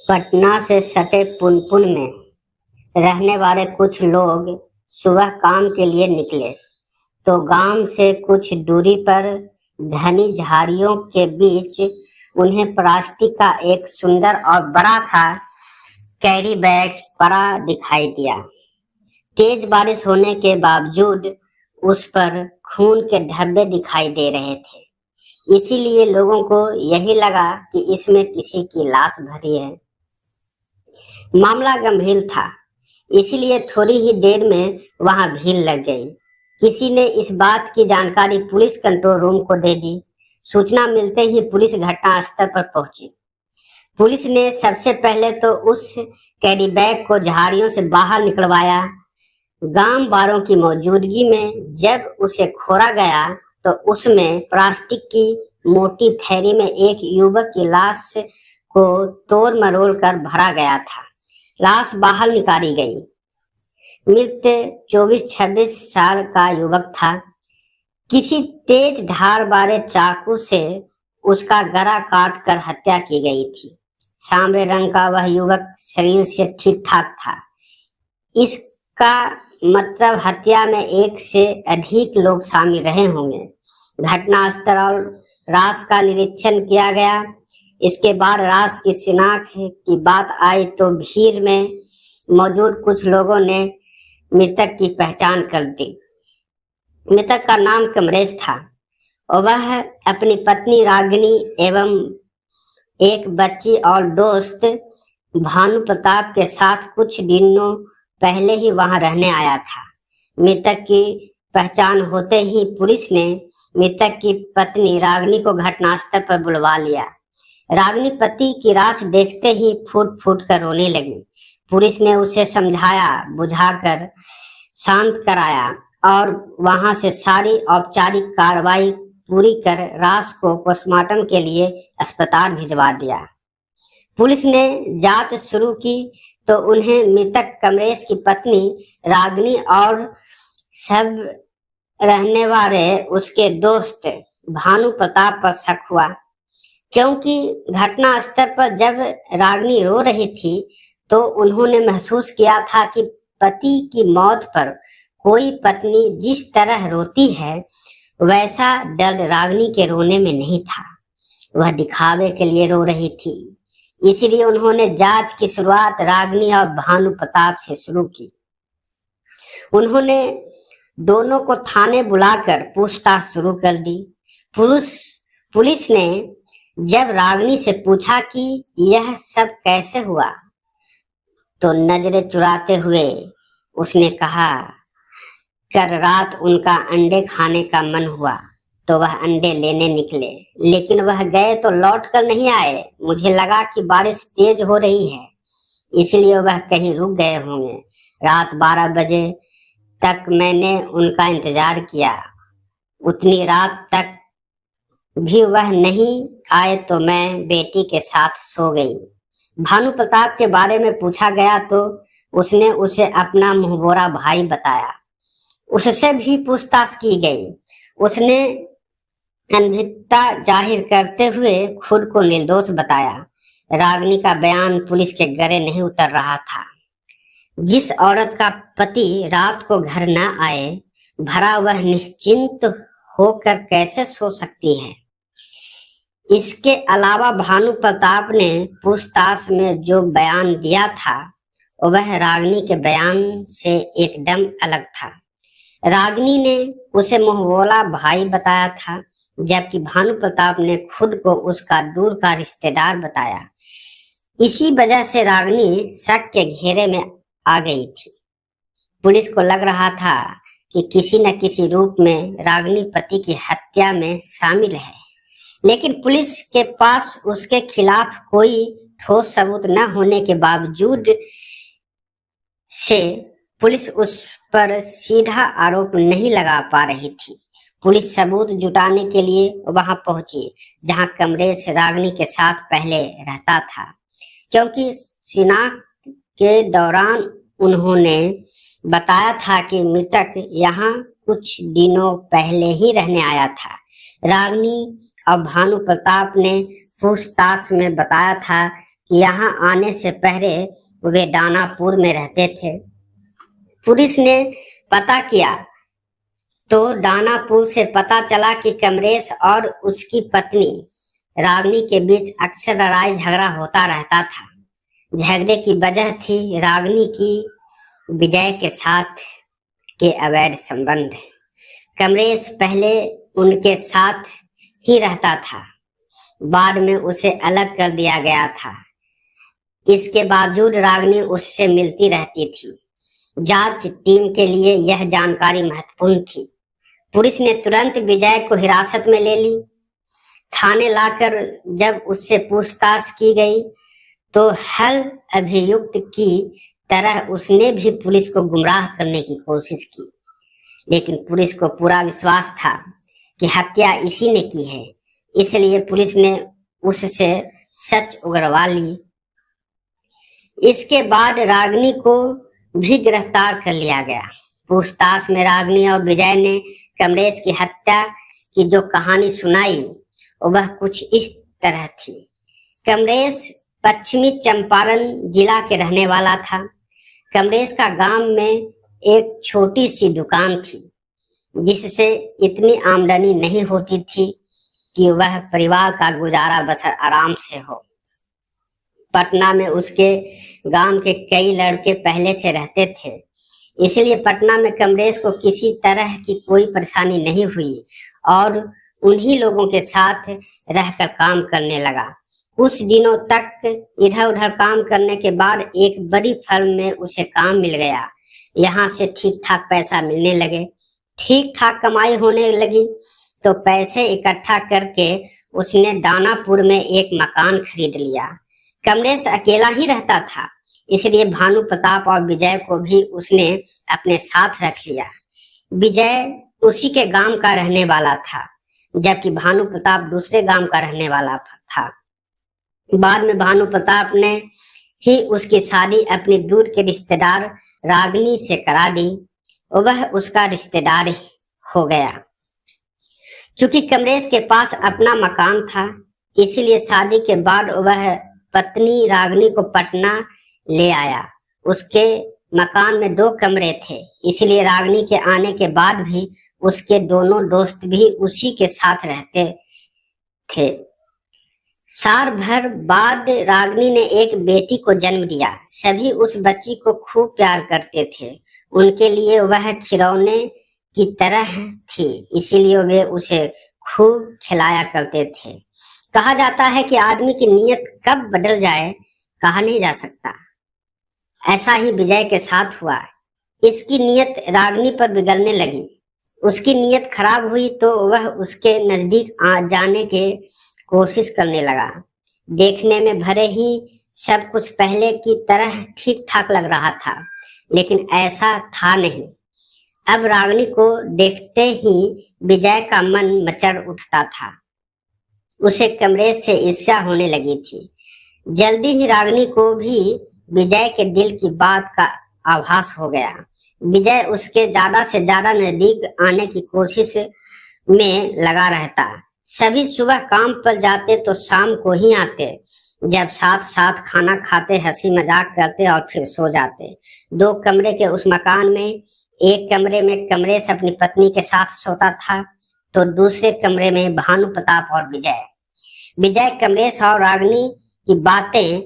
पटना से सटे पुनपुन में रहने वाले कुछ लोग सुबह काम के लिए निकले तो गांव से कुछ दूरी पर घनी झाड़ियों के बीच उन्हें प्लास्टिक का एक सुंदर और बड़ा सा कैरी बैग पड़ा दिखाई दिया। तेज बारिश होने के बावजूद उस पर खून के धब्बे दिखाई दे रहे थे, इसीलिए लोगों को यही लगा कि इसमें किसी की लाश भरी है। मामला गंभीर था, इसीलिए थोड़ी ही देर में वहां भीड़ लग गई। किसी ने इस बात की जानकारी पुलिस कंट्रोल रूम को दे दी। सूचना मिलते ही पुलिस घटनास्थल पर पहुंची। पुलिस ने सबसे पहले तो उस कैरी बैग को झाड़ियों से बाहर निकलवाया। गांव वालों की मौजूदगी में जब उसे खोला गया तो उसमें प्लास्टिक की मोटी थैली में एक युवक की लाश को तोड़ मरोड़ कर भरा गया था। लाश बाहर निकाली गई। मृत 24-26 साल का युवक था। किसी तेज धार वाले चाकू से उसका गला काट कर हत्या की गई थी। सांवले रंग का वह युवक शरीर से ठीक ठाक था। इसका मतलब हत्या में एक से अधिक लोग शामिल रहे होंगे। घटनास्थल और लाश का निरीक्षण किया गया। इसके बाद लाश की शिनाख्त की बात आई तो भीड़ में मौजूद कुछ लोगों ने मृतक की पहचान कर दी। मृतक का नाम कमरेश था और वह अपनी पत्नी रागिनी एवं एक बच्ची और दोस्त भानु प्रताप के साथ कुछ दिनों पहले ही वहां रहने आया था। मृतक की पहचान होते ही पुलिस ने मृतक की पत्नी रागिनी को घटनास्थल पर बुलवा लिया। रागिनी पति की लाश देखते ही फूट फूट कर रोने लगी। पुलिस ने उसे समझाया बुझाकर शांत कराया और वहां से सारी औपचारिक कार्रवाई पूरी कर लाश को पोस्टमार्टम के लिए अस्पताल भिजवा दिया। पुलिस ने जांच शुरू की तो उन्हें मृतक कमरेश की पत्नी रागिनी और सब रहने वाले उसके दोस्त भानु प्रताप पर शक हुआ, क्योंकि घटना स्थल पर जब रागिनी रो रही थी तो उन्होंने महसूस किया था कि पति की मौत पर कोई पत्नी जिस तरह रोती है वैसा दर्द रागिनी के रोने में नहीं था। वह दिखावे के लिए रो रही थी। इसलिए उन्होंने जांच की शुरुआत रागिनी और भानु प्रताप से शुरू की। उन्होंने दोनों को थाने बुलाकर पूछताछ शुरू कर दी। पुलिस ने जब रागिनी से पूछा कि यह सब कैसे हुआ तो नजरें चुराते हुए उसने कहा, कल रात उनका अंडे खाने का मन हुआ तो वह अंडे लेने निकले, लेकिन वह गए तो लौट कर नहीं आए। मुझे लगा कि बारिश तेज हो रही है, इसलिए वह कहीं रुक गए होंगे। रात 12 बजे तक मैंने उनका इंतजार किया। उतनी रात तक भी वह नहीं आए तो मैं बेटी के साथ सो गई। भानु प्रताप के बारे में पूछा गया तो उसने उसे अपना मुंहबोरा भाई बताया। उससे भी पूछताछ की गई। उसने अनभिज्ञता जाहिर करते हुए खुद को निर्दोष बताया। रागिनी का बयान पुलिस के गले नहीं उतर रहा था। जिस औरत का पति रात को घर न आए भरा वह निश्चिंत होकर कैसे सो सकती है। इसके अलावा भानु प्रताप ने पूछताछ में जो बयान दिया था वह रागिनी के बयान से एकदम अलग था। रागिनी ने उसे मुंहबोला भाई बताया था, जबकि भानु प्रताप ने खुद को उसका दूर का रिश्तेदार बताया। इसी वजह से रागिनी शक के घेरे में आ गई थी। पुलिस को लग रहा था कि किसी न किसी रूप में रागिनी पति की हत्या में शामिल है, लेकिन पुलिस के पास उसके खिलाफ कोई ठोस सबूत न होने के बावजूद से पुलिस उस पर सीधा आरोप नहीं लगा पा रही थी। पुलिस सबूत जुटाने के लिए वहां पहुंची जहां कमरेश रागिनी के साथ पहले रहता था, क्योंकि शिनाख्त के दौरान उन्होंने बताया था कि मृतक यहाँ कुछ दिनों पहले ही रहने आया था। रागिनी और भानु प्रताप ने पूछताछ में बताया था यहाँ आने से पहले वे दानापुर में रहते थे। पुलिस ने पता किया तो दानापुर से पता चला कि कमलेश और उसकी पत्नी रागिनी के बीच अक्सर लड़ाई झगड़ा होता रहता था। झगड़े की वजह थी रागिनी की विजय के साथ के अवैध संबंध। कमलेश पहले उनके साथ ही रहता था, बाद में उसे अलग कर दिया गया था। इसके बावजूद रागिनी उससे मिलती रहती थी। जांच टीम के लिए यह जानकारी महत्वपूर्ण थी। पुलिस ने तुरंत विजय को हिरासत में ले ली। थाने लाकर जब उससे पूछताछ की गई तो हर अभियुक्त की तरह उसने भी पुलिस को गुमराह करने की कोशिश की, लेकिन पुलिस को पूरा विश्वास था कि हत्या इसी ने की है, इसलिए पुलिस ने उससे सच उगलवा ली। इसके बाद रागिनी को भी गिरफ्तार कर लिया गया। पूछताछ में रागिनी और विजय ने कमलेश की हत्या की जो कहानी सुनाई वह कुछ इस तरह थी। कमलेश पश्चिमी चंपारण जिला के रहने वाला था। कमलेश का गांव में एक छोटी सी दुकान थी जिससे इतनी आमदनी नहीं होती थी कि वह परिवार का गुजारा बसर आराम से हो। पटना में उसके गांव के कई लड़के पहले से रहते थे, इसलिए पटना में कमलेश को किसी तरह की कोई परेशानी नहीं हुई और उन्हीं लोगों के साथ रहकर काम करने लगा। कुछ दिनों तक इधर उधर काम करने के बाद एक बड़ी फर्म में उसे काम मिल गया। यहाँ से ठीक ठाक पैसा मिलने लगे, ठीक ठाक कमाई होने लगी तो पैसे इकट्ठा करके उसने दानापुर में एक मकान खरीद लिया। कमलेश अकेला ही रहता था, इसलिए भानु प्रताप और विजय को भी उसने अपने साथ रख लिया। विजय उसी के गांव का रहने वाला था, जबकि भानु प्रताप दूसरे गांव का रहने वाला था। बाद में भानु प्रताप ने ही उसकी शादी अपनी दूर के रिश्तेदार रागिनी से करा दी। वह उसका रिश्तेदार हो गया। चूंकि कमलेश के पास अपना मकान था, इसलिए शादी के बाद वह पत्नी रागिनी को पटना ले आया। उसके मकान में 2 कमरे थे, इसलिए रागिनी के आने के बाद भी उसके दोनों दोस्त भी उसी के साथ रहते थे। साल भर बाद रागिनी ने एक बेटी को जन्म दिया। सभी उस बच्ची को खूब प्यार करते थे। उनके लिए वह खिलौने की तरह थी, इसीलिए वे उसे खूब खिलाया करते थे। कहा जाता है कि आदमी की नीयत कब बदल जाए कहा नहीं जा सकता। ऐसा ही विजय के साथ हुआ। इसकी नीयत रागिनी पर बिगड़ने लगी। उसकी नीयत खराब हुई तो वह उसके नजदीक जाने के कोशिश करने लगा। देखने में भले ही सब कुछ पहले की तरह ठीक ठाक लग रहा था, लेकिन ऐसा था नहीं। अब रागिनी को देखते ही विजय का मन मचल उठता था। उसे कमलेश से ईर्ष्या होने लगी थी। जल्दी ही रागिनी को भी विजय के दिल की बात का आभास हो गया। विजय उसके ज्यादा से ज्यादा नजदीक आने की कोशिश में लगा रहता। सभी सुबह काम पर जाते तो शाम को ही आते, जब साथ साथ खाना खाते, हंसी मजाक करते और फिर सो जाते। 2 कमरे के उस मकान में एक कमरे में कमलेश अपनी पत्नी के साथ सोता था तो दूसरे कमरे में भानु प्रताप और विजय। विजय कमलेश और रागिनी की बातें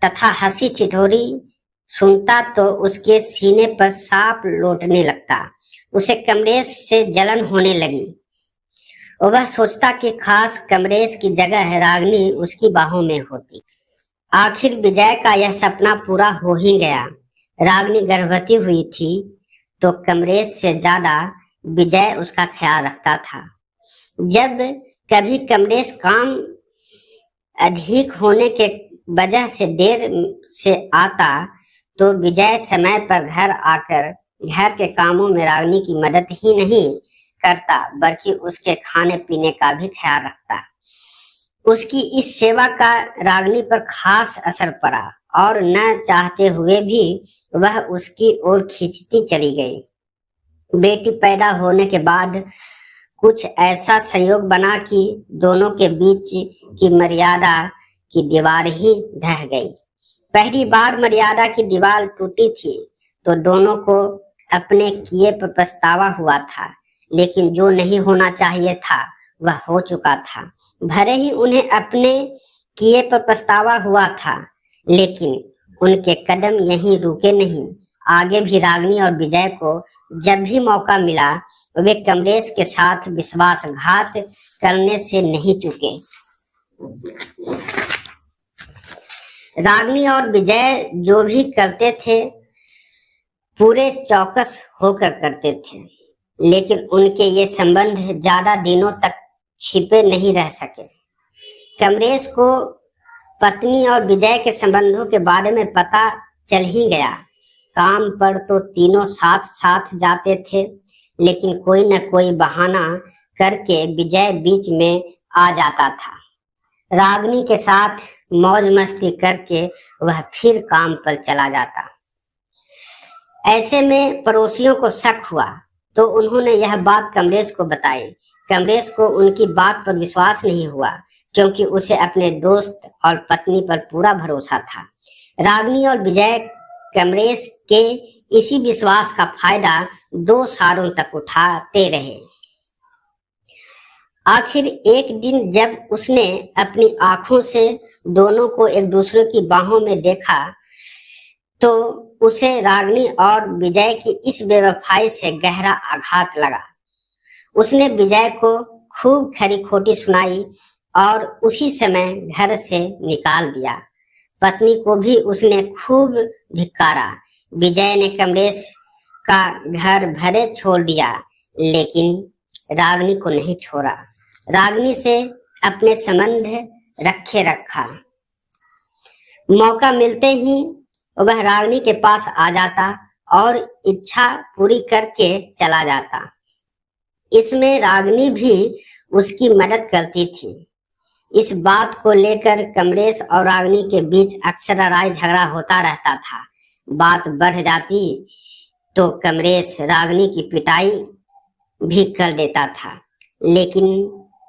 तथा हंसी ठिठोली सुनता तो उसके सीने पर सांप लौटने लगता। उसे कमलेश से जलन होने लगी। वह सोचता कि खास कमलेश की जगह रागिनी उसकी बाहों में होती। आखिर विजय का यह सपना पूरा हो ही गया। रागिनी गर्भवती हुई थी तो कमलेश से ज्यादा विजय उसका ख्याल रखता था। जब कभी कमलेश काम अधिक होने के वजह से देर से आता तो विजय समय पर घर आकर घर के कामों में रागिनी की मदद ही नहीं करता, बल्कि उसके खाने पीने का भी ख्याल रखता। उसकी इस सेवा का रागिनी पर खास असर पड़ा और न चाहते हुए भी वह उसकी ओर खींचती चली गई। बेटी पैदा होने के बाद कुछ ऐसा संयोग बना कि दोनों के बीच की मर्यादा की दीवार ही ढह गई। पहली बार मर्यादा की दीवार टूटी थी तो दोनों को अपने किए पर पछतावा हुआ था, लेकिन जो नहीं होना चाहिए था वह हो चुका था। भले ही उन्हें अपने किए पर पछतावा हुआ था, लेकिन उनके कदम यहीं रुके नहीं। आगे भी रागिनी और विजय को जब भी मौका मिला वे कमलेश के साथ विश्वासघात करने से नहीं चूके। रागिनी और विजय जो भी करते थे पूरे चौकस होकर करते थे, लेकिन उनके ये संबंध ज्यादा दिनों तक छिपे नहीं रह सके। कमलेश को पत्नी और विजय के संबंधों के बारे में पता चल ही गया। काम पर तो तीनों साथ साथ जाते थे, लेकिन कोई न कोई बहाना करके विजय बीच में आ जाता था। रागिनी के साथ मौज मस्ती करके वह फिर काम पर चला जाता। ऐसे में पड़ोसियों को शक हुआ तो उन्होंने यह बात कमलेश को बताई। कमलेश को उनकी बात पर विश्वास नहीं हुआ, क्योंकि उसे अपने दोस्त और पत्नी पर पूरा भरोसा था। रागिनी और विजय कमलेश के इसी विश्वास का फायदा 2 सालों तक उठाते रहे। आखिर एक दिन जब उसने अपनी आंखों से दोनों को एक दूसरे की बाहों में देखा तो उसे रागिनी और विजय की इस बेवफाई से गहरा आघात लगा। उसने विजय को खूब खरी खोटी सुनाई और उसी समय घर से निकाल दिया। पत्नी को भी उसने खूब धिक्कारा। विजय ने कमलेश का घर भरे छोड़ दिया, लेकिन रागिनी को नहीं छोड़ा। रागिनी से अपने संबंध रखे रखा। मौका मिलते ही वह रागिनी के पास आ जाता और इच्छा पूरी करके चला जाता। इसमें रागिनी भी उसकी मदद करती थी। इस बात को लेकर कमलेश और रागिनी के बीच अक्सर लड़ाई झगड़ा होता रहता था। बात बढ़ जाती तो कमलेश रागिनी की पिटाई भी कर देता था, लेकिन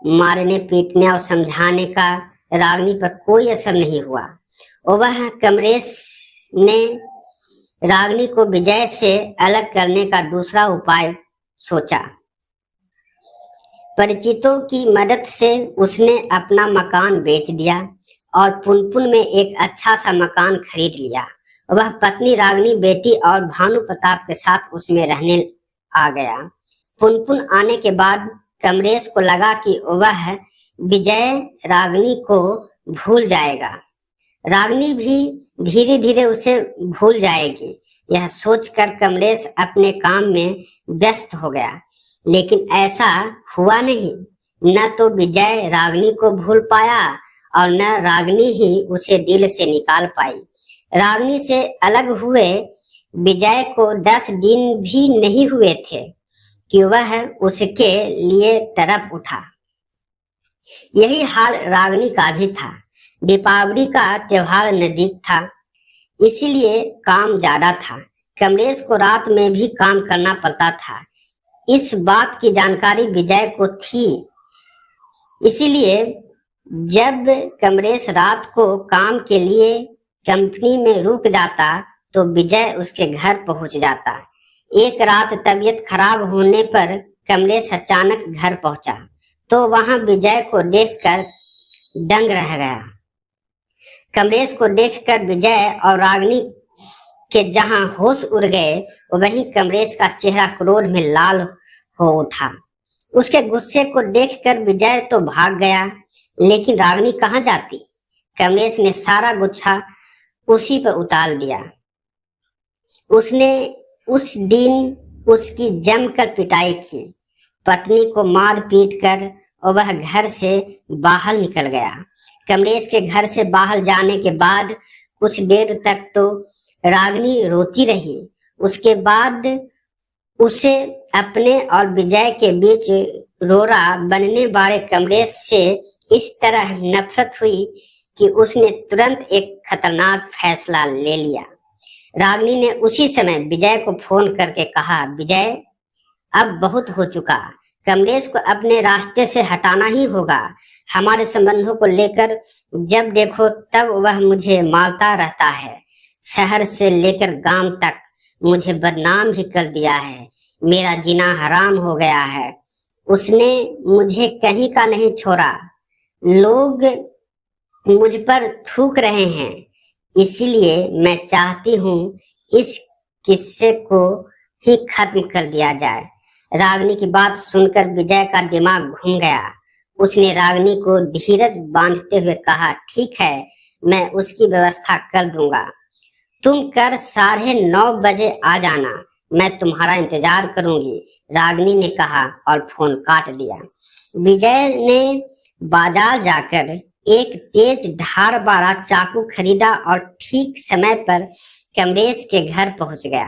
मारने पीटने और समझाने का रागिनी पर कोई असर नहीं हुआ। और वह कमलेश ने रागिनी को विजय से अलग करने का दूसरा उपाय सोचा। परिचितों की मदद से उसने अपना मकान बेच दिया और पुनपुन में एक अच्छा सा मकान खरीद लिया। वह पत्नी रागिनी, बेटी और भानु प्रताप के साथ उसमें रहने आ गया। पुनपुन आने के बाद कमलेश को लगा कि वह विजय रागिनी को भूल जाएगा। रागिनी भी धीरे धीरे उसे भूल जाएगी। यह सोचकर कमलेश अपने काम में व्यस्त हो गया, लेकिन ऐसा हुआ नहीं। न तो विजय रागिनी को भूल पाया और न रागिनी ही उसे दिल से निकाल पाई। रागिनी से अलग हुए विजय को 10 दिन भी नहीं हुए थे कि वह उसके लिए तड़प उठा। यही हाल रागिनी का भी था। दीपावली का त्योहार नजदीक था, इसीलिए काम ज्यादा था। कमलेश को रात में भी काम करना पड़ता था। इस बात की जानकारी विजय को थी, इसीलिए जब कमलेश रात को काम के लिए कंपनी में रुक जाता तो विजय उसके घर पहुंच जाता। एक रात तबीयत खराब होने पर कमलेश अचानक घर पहुंचा तो वहां विजय को देखकर दंग रह गया। कमलेश को देखकर विजय और रागिनी के जहां होश उड़ गए, वहीं कमलेश का चेहरा क्रोध में लाल हो उठा। उसके गुस्से को देखकर विजय तो भाग गया, लेकिन रागिनी कहाँ जाती। कमलेश ने सारा गुस्सा उसी पर उतार दिया। उसने उस दिन उसकी जमकर पिटाई की, पत्नी को मार पीट कर और वह घर से बाहर निकल गया। कमलेश के घर से बाहर जाने के बाद कुछ देर तक तो रागिनी रोती रही। उसके बाद उसे अपने और विजय के बीच रोड़ा बनने वाले कमलेश से इस तरह नफरत हुई कि उसने तुरंत एक खतरनाक फैसला ले लिया। रागिनी ने उसी समय विजय को फोन करके कहा, विजय अब बहुत हो चुका, कमलेश को अपने रास्ते से हटाना ही होगा। हमारे संबंधों को लेकर जब देखो तब वह मुझे मारता रहता है। शहर से लेकर गांव तक मुझे बदनाम भी कर दिया है। मेरा जीना हराम हो गया है। उसने मुझे कहीं का नहीं छोड़ा। लोग मुझ पर थूक रहे हैं, इसीलिए मैं चाहती हूँ इस किस्से को ही खत्म कर दिया जाए। रागिनी की बात सुनकर विजय का दिमाग घूम गया। उसने रागिनी को धीरज बांधते हुए कहा, ठीक है, मैं उसकी व्यवस्था कर दूंगा। तुम कर 9:30 बजे आ जाना, मैं तुम्हारा इंतजार करूंगी, रागिनी ने कहा और फोन काट दिया। विजय ने बाजार जाकर एक तेज धार वाला चाकू खरीदा और ठीक समय पर कमलेश के घर पहुंच गया।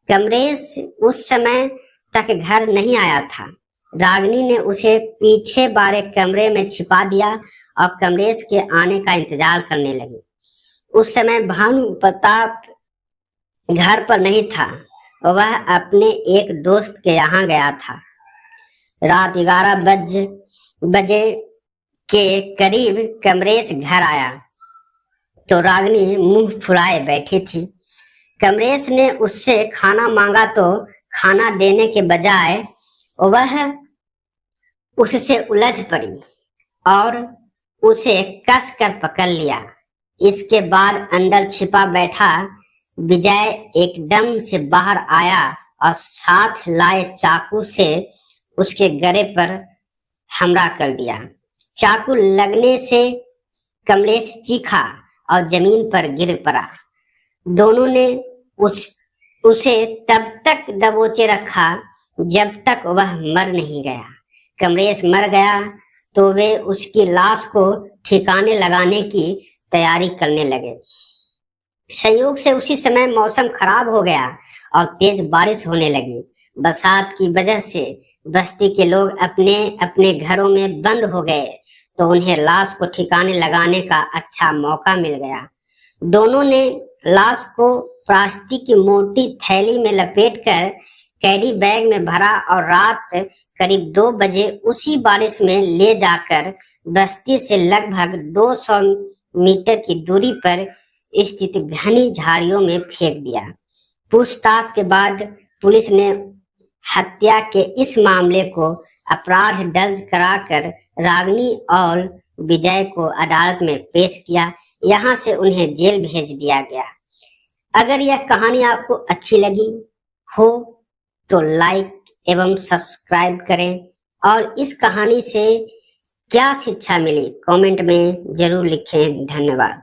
कमलेश उस समय तक घर नहीं आया था। रागिनी ने उसे पीछे वाले कमरे में छिपा दिया और कमलेश के आने का इंतजार करने लगी। उस समय भानु प्रताप घर पर नहीं था। वह अपने एक दोस्त के यहाँ गया था। रात 11 बजे के करीब कमलेश घर आया तो रागिनी मुंह फुलाए बैठी थी। कमलेश ने उससे खाना मांगा तो खाना देने के बजाय वह उससे उलझ पड़ी और उसे कस कर पकड़ लिया। इसके बाद अंदर छिपा बैठा विजय एकदम से बाहर आया और साथ लाए चाकू से उसके गले पर हमला कर दिया। चाकू लगने से कमलेश चीखा और जमीन पर गिर पड़ा। दोनों ने उसे तब तक दबोचे रखा जब तक वह मर नहीं गया। कमलेश मर गया तो वे उसकी लाश को ठिकाने लगाने की तैयारी करने लगे। संयोग से उसी समय मौसम खराब हो गया और तेज बारिश होने लगी। बरसात की वजह से बस्ती के लोग अपने अपने घरों में बंद हो गए तो उन्हें लाश को ठिकाने लगाने का अच्छा मौका मिल गया। दोनों ने लाश को प्लास्टिक की मोटी थैली में लपेटकर कैरी बैग में भरा और रात करीब 2 बजे उसी बारिश में ले जाकर बस्ती से लगभग 200 मीटर की दूरी पर स्थित घनी झाड़ियों में फेंक दिया। पूछताछ के बाद पुलिस ने हत्या के इस मामले को अपराध दर्ज कराकर रागिनी और विजय को अदालत में पेश किया। यहाँ से उन्हें जेल भेज दिया गया। अगर यह कहानी आपको अच्छी लगी हो तो लाइक एवं सब्सक्राइब करें और इस कहानी से क्या शिक्षा मिली कमेंट में जरूर लिखें। धन्यवाद।